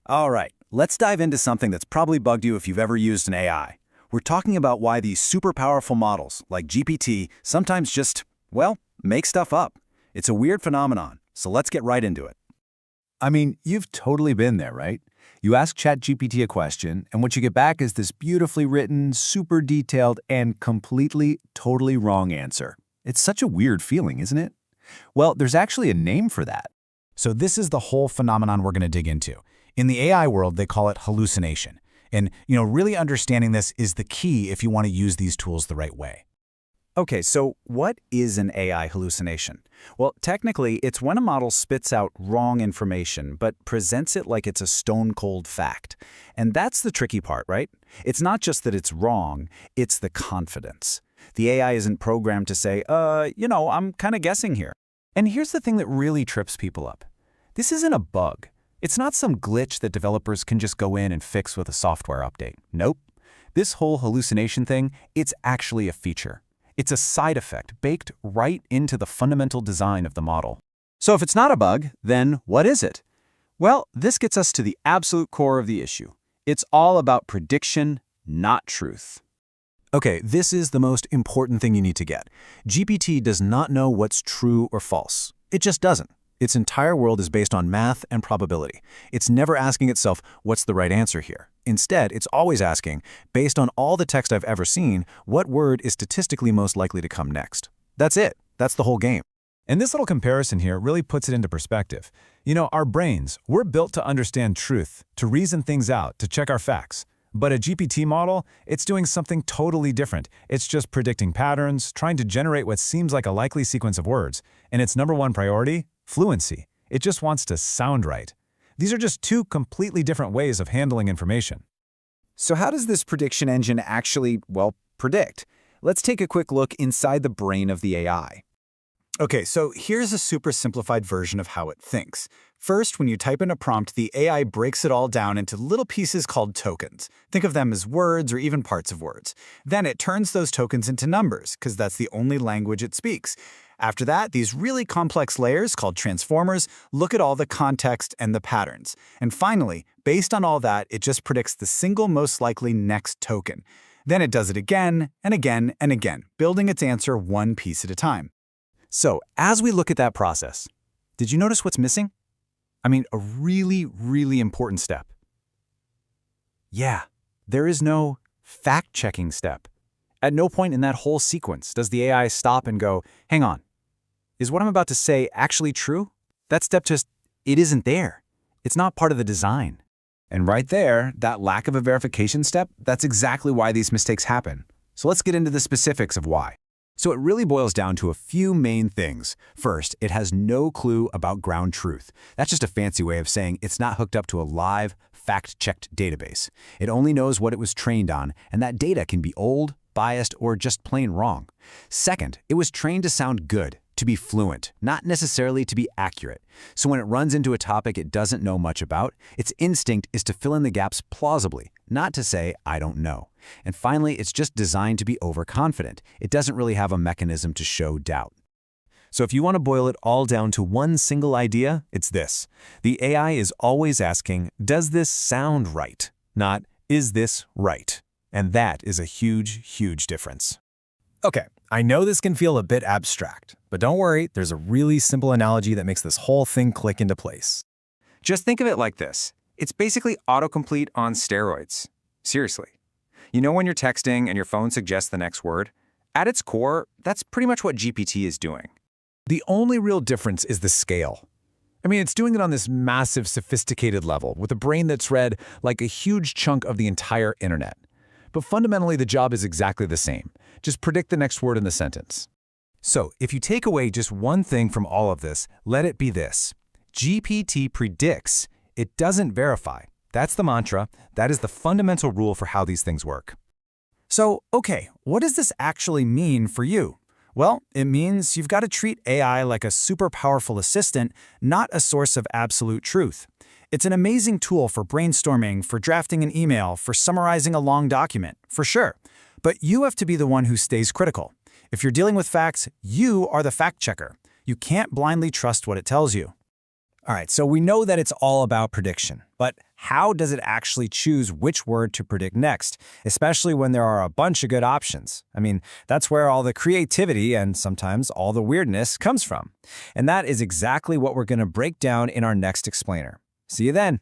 All right, let's dive into something that's probably bugged you if you've ever used an AI. We're talking about why these super powerful models, like GPT, sometimes just, well, make stuff up. It's a weird phenomenon, so let's get right into it. I mean, you've totally been there, right? You ask ChatGPT a question, and what you get back is this beautifully written, super detailed, and completely, totally wrong answer. It's such a weird feeling, isn't it? Well, there's actually a name for that. So this is the whole phenomenon we're going to dig into. In the AI world, they call it hallucination. And, really understanding this is the key if you want to use these tools the right way. Okay, so what is an AI hallucination? Well, technically, it's when a model spits out wrong information, but presents it like it's a stone-cold fact. And that's the tricky part, right? It's not just that it's wrong, it's the confidence. The AI isn't programmed to say, I'm kind of guessing here. And here's the thing that really trips people up. This isn't a bug. It's not some glitch that developers can just go in and fix with a software update. Nope. This whole hallucination thing, it's actually a feature. It's a side effect baked right into the fundamental design of the model. So if it's not a bug, then what is it? Well, this gets us to the absolute core of the issue. It's all about prediction, not truth. Okay, this is the most important thing you need to get. GPT does not know what's true or false. It just doesn't. Its entire world is based on math and probability. It's never asking itself, what's the right answer here? Instead, it's always asking, based on all the text I've ever seen, what word is statistically most likely to come next? That's it. That's the whole game. And this little comparison here really puts it into perspective. Our brains, we're built to understand truth, to reason things out, to check our facts. But a GPT model, it's doing something totally different. It's just predicting patterns, trying to generate what seems like a likely sequence of words. And its number one priority? Fluency. It just wants to sound right. These are just two completely different ways of handling information. So how does this prediction engine actually, predict? Let's take a quick look inside the brain of the AI. Okay, so here's a super simplified version of how it thinks. First, when you type in a prompt, the AI breaks it all down into little pieces called tokens. Think of them as words or even parts of words. Then it turns those tokens into numbers, because that's the only language it speaks. After that, these really complex layers, called transformers, look at all the context and the patterns. And finally, based on all that, it just predicts the single most likely next token. Then it does it again and again and again, building its answer one piece at a time. So, as we look at that process, did you notice what's missing? A really, really important step. Yeah, there is no fact-checking step. At no point in that whole sequence does the AI stop and go, hang on, is what I'm about to say actually true? That step it isn't there. It's not part of the design. And right there, that lack of a verification step, that's exactly why these mistakes happen. So let's get into the specifics of why. So it really boils down to a few main things. First, it has no clue about ground truth. That's just a fancy way of saying it's not hooked up to a live, fact-checked database. It only knows what it was trained on, and that data can be old, biased, or just plain wrong. Second, it was trained to sound good, to be fluent, not necessarily to be accurate. So when it runs into a topic it doesn't know much about, its instinct is to fill in the gaps plausibly, not to say, I don't know. And finally, it's just designed to be overconfident. It doesn't really have a mechanism to show doubt. So if you want to boil it all down to one single idea, it's this. The AI is always asking, does this sound right? Not, is this right? And that is a huge, huge difference. Okay, I know this can feel a bit abstract, but don't worry, there's a really simple analogy that makes this whole thing click into place. Just think of it like this. It's basically autocomplete on steroids. Seriously. You know when you're texting and your phone suggests the next word? At its core, that's pretty much what GPT is doing. The only real difference is the scale. It's doing it on this massive, sophisticated level with a brain that's read like a huge chunk of the entire internet. But fundamentally, the job is exactly the same. Just predict the next word in the sentence. So, if you take away just one thing from all of this, let it be this. GPT predicts. It doesn't verify. That's the mantra. That is the fundamental rule for how these things work. So, okay, what does this actually mean for you? Well, it means you've got to treat AI like a super powerful assistant, not a source of absolute truth. It's an amazing tool for brainstorming, for drafting an email, for summarizing a long document, for sure. But you have to be the one who stays critical. If you're dealing with facts, you are the fact checker. You can't blindly trust what it tells you. All right, so we know that it's all about prediction, but how does it actually choose which word to predict next, especially when there are a bunch of good options? I mean, that's where all the creativity and sometimes all the weirdness comes from. And that is exactly what we're going to break down in our next explainer. See you then.